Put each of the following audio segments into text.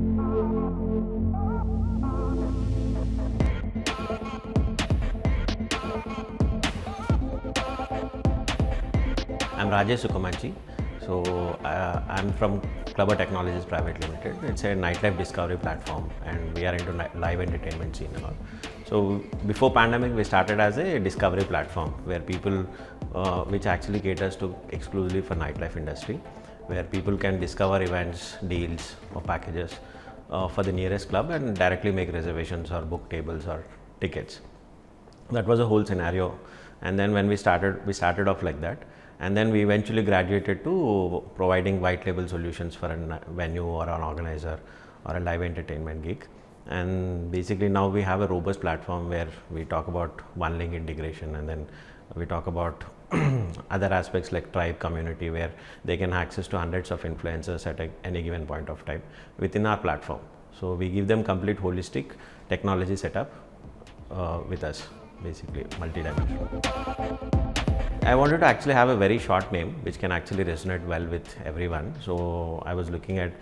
I'm Rajesh Sukamanchi. I'm from Clubr Technologies Private Limited. It's a nightlife discovery platform, and we are into live entertainment scene and all. So before pandemic, we started as a discovery platform where people, which actually caters to exclusively for nightlife industry, where people can discover events, deals, or packages for the nearest club and directly make reservations or book tables or tickets. That was a whole scenario, and then when we started off like that, and then we eventually graduated to providing white label solutions for a venue or an organizer or a live entertainment gig. And basically now we have a robust platform where we talk about one link integration, and then we talk about other aspects like tribe community, where they can access to hundreds of influencers at any given point of time within our platform. So we give them complete holistic technology setup with us, basically multi-dimensional. I wanted to actually have a very short name which can actually resonate well with everyone. So I was looking at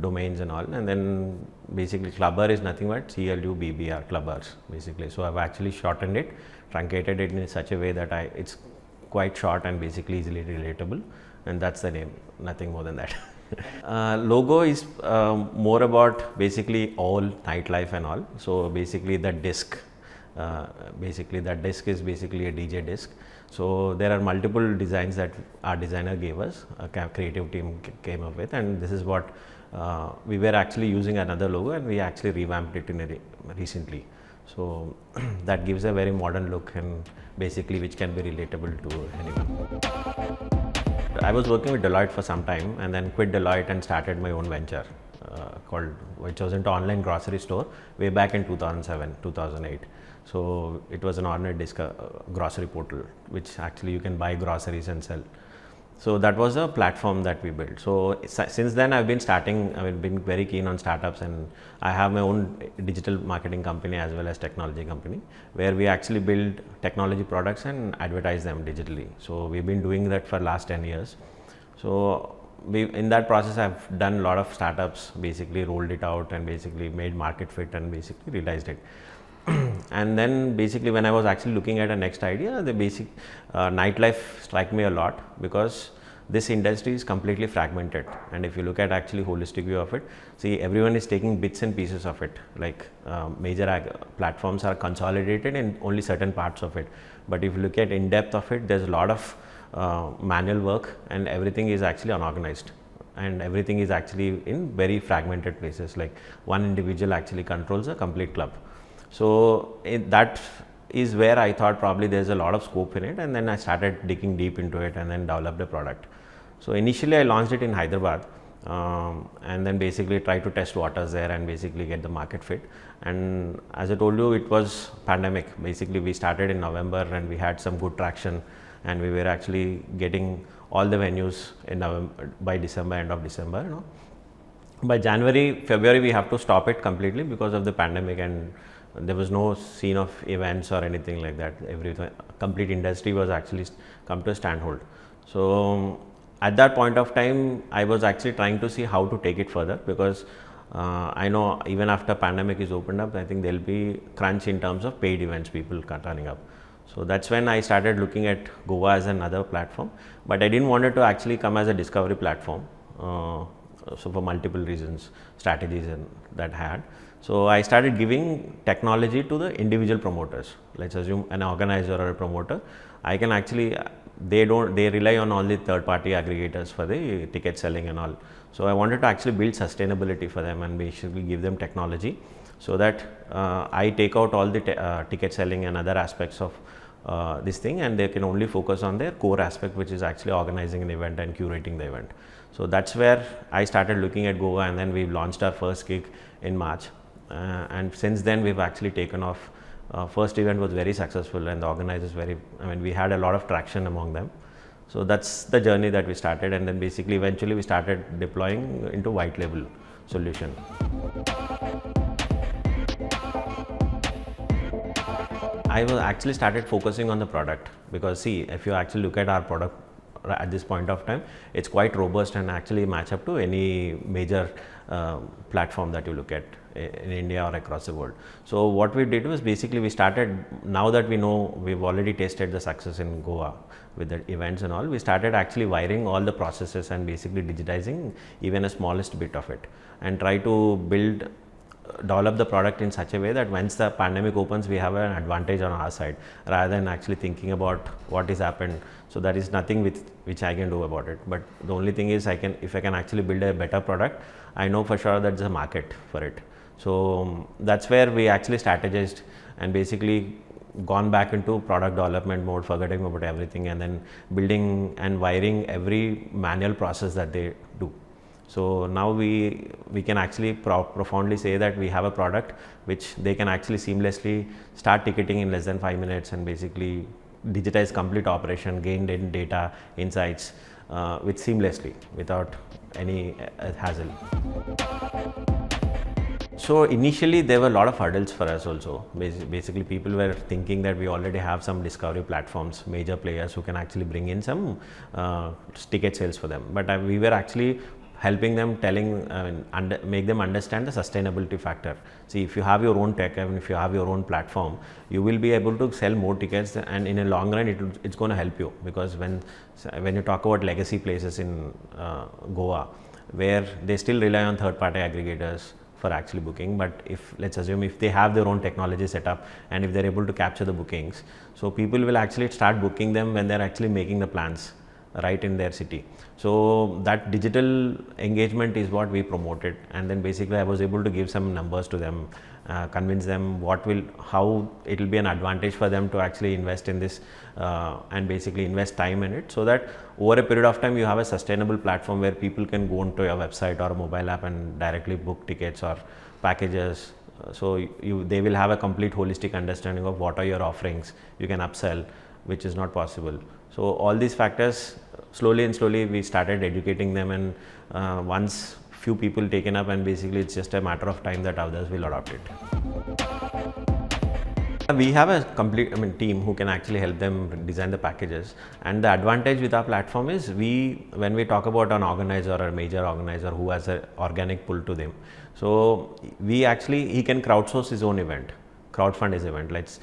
domains and all, and then basically Clubr is nothing but CLUBBR, Clubbers basically. So I've actually shortened it, truncated it in such a way that it's quite short and basically easily relatable, and that's the name, nothing more than that. Logo is more about basically all nightlife and all. So basically the disc. Basically that disc is basically a DJ disc. So there are multiple designs that our designer gave us, a creative team came up with, and this is what we were actually using another logo, and we actually revamped it recently. So that gives a very modern look, and basically which can be relatable to anyone. I was working with Deloitte for some time, and then quit Deloitte and started my own venture which was into online grocery store way back in 2007, 2008. So it was an online grocery portal, which actually you can buy groceries and sell. So that was a platform that we built. So since then I've been been very keen on startups, and I have my own digital marketing company as well as technology company, where we actually build technology products and advertise them digitally. So we've been doing that for last 10 years. So in that process I've done a lot of startups, basically rolled it out and basically made market fit and basically realized it. And then basically when I was actually looking at a next idea, the basic nightlife struck me a lot, because this industry is completely fragmented, and if you look at actually holistic view of it, see, everyone is taking bits and pieces of it, like major platforms are consolidated in only certain parts of it, but if you look at in depth of it, there's a lot of manual work, and everything is actually unorganized, and everything is actually in very fragmented places, like one individual actually controls a complete club. So that is where I thought probably there's a lot of scope in it, and then I started digging deep into it and then developed a product. So initially I launched it in Hyderabad, and then basically tried to test waters there and basically get the market fit. And as I told you, it was pandemic. Basically we started in November and we had some good traction, and we were actually getting all the venues in November, by December, end of December. You know, by January, February we have to stop it completely because of the pandemic, and there was no scene of events or anything like that. Complete industry was actually come to a standhold. So at that point of time, I was actually trying to see how to take it further, because I know even after pandemic is opened up, I think there'll be crunch in terms of paid events, people turning up. So that's when I started looking at Goa as another platform, but I didn't want it to actually come as a discovery platform. So for multiple reasons, strategies that had. So I started giving technology to the individual promoters. Let's assume an organizer or a promoter. I can actually, they rely on all the third party aggregators for the ticket selling and all. So I wanted to actually build sustainability for them and basically give them technology, so that I take out all the ticket selling and other aspects of this thing, and they can only focus on their core aspect, which is actually organizing an event and curating the event. So that's where I started looking at Goa, and then we launched our first gig in March. And since then we've actually taken off. First event was very successful, and the organizers we had a lot of traction among them. So that's the journey that we started, and then basically eventually we started deploying into white label solution. I was actually started focusing on the product, because see, if you actually look at our product at this point of time, it's quite robust and actually match up to any major platform that you look at in India or across the world. So what we did was basically we started, now that we know we've already tasted the success in Goa with the events and all, we started actually wiring all the processes and basically digitizing even a smallest bit of it, and try to develop the product in such a way that once the pandemic opens, we have an advantage on our side rather than actually thinking about what has happened. So there is nothing which I can do about it, but the only thing is if I can actually build a better product, I know for sure that there's a market for it. So that's where we actually strategized and basically gone back into product development mode, forgetting about everything, and then building and wiring every manual process that they do. So now we can actually profoundly say that we have a product which they can actually seamlessly start ticketing in less than 5 minutes and basically digitize complete operation, gain data, insights with seamlessly without any hassle. So initially there were a lot of hurdles for us also. Basically people were thinking that we already have some discovery platforms, major players who can actually bring in some ticket sales for them. But we were actually helping them, make them understand the sustainability factor. See, if you have your own tech and if you have your own platform, you will be able to sell more tickets, and in a long run it's going to help you, because when you talk about legacy places in Goa where they still rely on third-party aggregators for actually booking, but let's assume if they have their own technology set up and if they're able to capture the bookings, so people will actually start booking them when they're actually making the plans right in their city. So that digital engagement is what we promoted, and then basically I was able to give some numbers to them, convince them how it will be an advantage for them to actually invest in this and basically invest time in it, so that over a period of time you have a sustainable platform where people can go onto your website or a mobile app and directly book tickets or packages. So they will have a complete holistic understanding of what are your offerings, you can upsell, which is not possible. So all these factors, slowly we started educating them, and once few people taken up, and basically it's just a matter of time that others will adopt it. We have a complete team who can actually help them design the packages, and the advantage with our platform is when we talk about an organizer or a major organizer who has an organic pull to them, so he can crowdsource his own event, crowdfund his event. Let's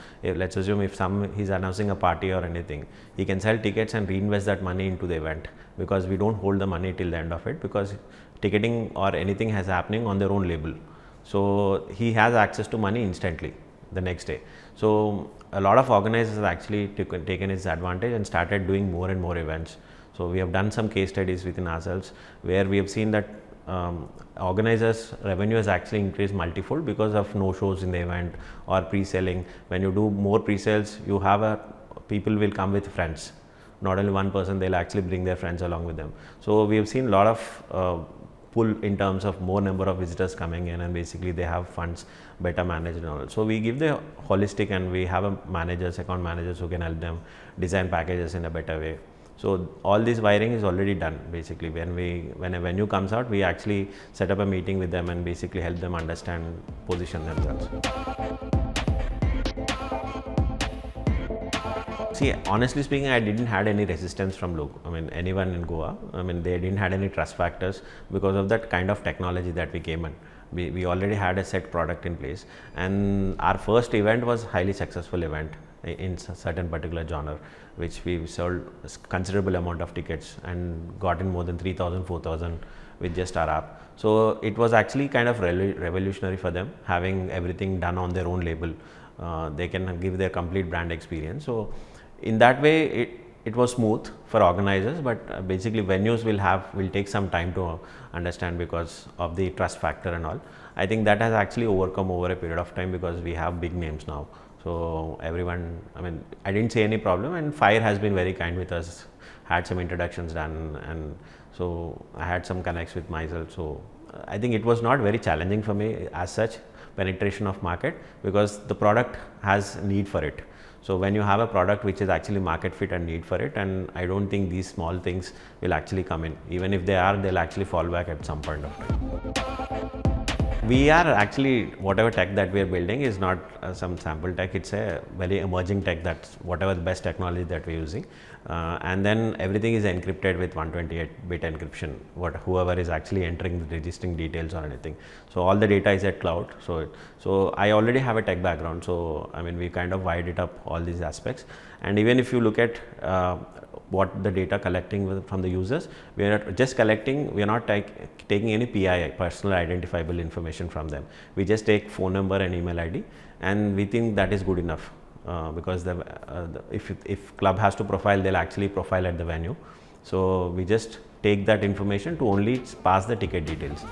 assume if he's announcing a party or anything, he can sell tickets and reinvest that money into the event, because we don't hold the money till the end of it, because ticketing or anything has happening on their own label. So he has access to money instantly the next day. So a lot of organizers have actually taken its advantage and started doing more and more events. So we have done some case studies within ourselves where we have seen that organizers' revenue has actually increased multifold because of no shows in the event or pre-selling. When you do more pre-sales, people will come with friends. Not only one person, they'll actually bring their friends along with them. So we have seen a lot of pull in terms of more number of visitors coming in, and basically they have funds better managed and all. So we give the holistic, and we have account managers who can help them design packages in a better way. So all this wiring is already done. Basically when a venue comes out, we actually set up a meeting with them and basically help them understand, position themselves. See, honestly speaking, I didn't had any resistance from anyone in Goa. They didn't had any trust factors because of that kind of technology that we came in. We already had a set product in place, and our first event was highly successful event in certain particular genre, which we sold considerable amount of tickets and got in more than 3,000, 4,000 with just our app. So it was actually kind of revolutionary for them, having everything done on their own label. They can give their complete brand experience. So in that way it was smooth for organizers, but basically venues will take some time to understand because of the trust factor and all. I think that has actually overcome over a period of time because we have big names now. So everyone, I didn't see any problem, and Fiire has been very kind with us, had some introductions done, and so I had some connects with myself. So I think it was not very challenging for me as such, penetration of market, because the product has need for it. So when you have a product which is actually market fit and need for it, and I don't think these small things will actually come in. Even if they are, they'll actually fall back at some point of time. We are actually, whatever tech that we are building is not some sample tech, it's a very emerging tech, that's whatever the best technology that we're using. And then everything is encrypted with 128-bit encryption, whoever is actually entering the registering details or anything. So all the data is at cloud. So I already have a tech background, so I mean we kind of wired it up, all these aspects. And even if you look at what the data collecting from the users, we are just collecting, we are not taking any PII, personal identifiable information from them. We just take phone number and email ID, and we think that is good enough, because if club has to profile, they'll actually profile at the venue. So we just take that information to only pass the ticket details.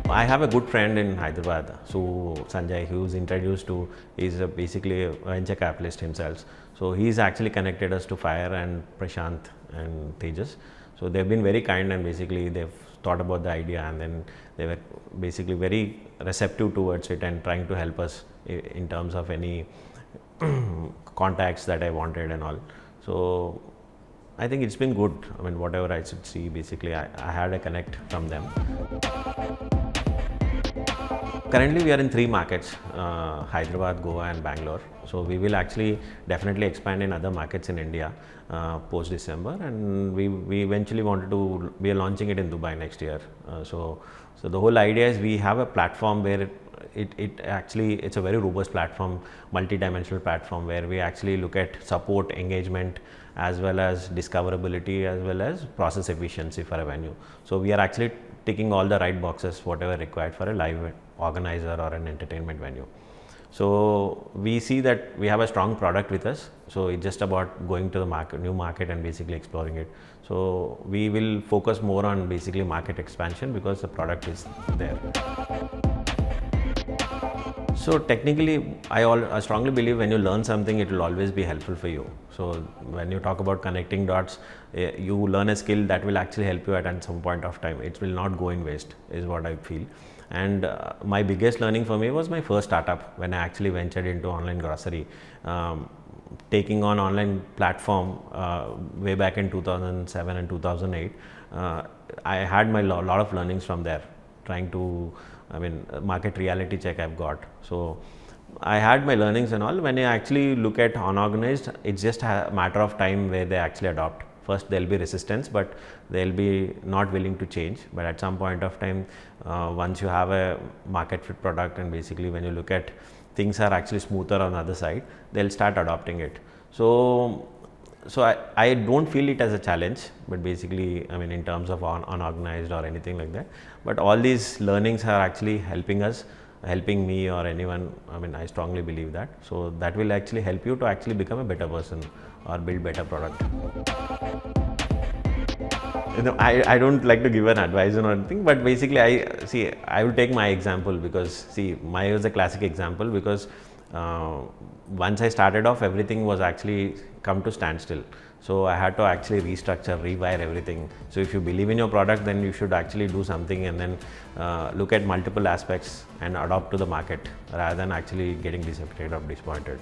I have a good friend in Hyderabad, so Sanjay, who's introduced to, is basically a venture capitalist himself. So he's actually connected us to Fiire and Prashant and Tejas. So they've been very kind, and basically they've thought about the idea, and then they were basically very receptive towards it and trying to help us in terms of any contacts that I wanted and all. So I think it's been good. I mean, whatever I should see, basically I had a connect from them. Currently we are in 3 markets, Hyderabad, Goa and Bangalore. So we will actually definitely expand in other markets in India post December, and we eventually wanted to, we are launching it in Dubai next year. So the whole idea is we have a platform where it actually, it's a very robust platform, multi-dimensional platform, where we actually look at support, engagement, as well as discoverability, as well as process efficiency for a venue. So we are actually ticking all the right boxes, whatever required for a live organizer or an entertainment venue. So we see that we have a strong product with us. So it's just about going to the market, new market, and basically exploring it. So we will focus more on basically market expansion because the product is there. So technically, I strongly believe when you learn something, it will always be helpful for you. So when you talk about connecting dots, you learn a skill that will actually help you at some point of time. It will not go in waste, is what I feel. And my biggest learning for me was my first startup, when I actually ventured into online grocery. Taking on online platform way back in 2007 and 2008, I had my lot of learnings from there, trying to, I mean, market reality check I've got. So I had my learnings and all. When I actually look at unorganized, it's just a matter of time where they actually adopt. First there'll be resistance, but they'll be not willing to change. But at some point of time, once you have a market fit product, and basically when you look at things are actually smoother on the other side, they'll start adopting it. So I don't feel it as a challenge, but basically, I mean, in terms of unorganized or anything like that, but all these learnings are actually helping us, helping me or anyone. I mean, I strongly believe that. So that will actually help you to actually become a better person or build better product. You know, I don't like to give an advice or anything, but basically I will take my example, because see, mine was a classic example, because once I started off, everything was actually come to standstill. So I had to actually restructure, rewire everything. So if you believe in your product, then you should actually do something, and then look at multiple aspects and adopt to the market, rather than actually getting disappointed or disappointed.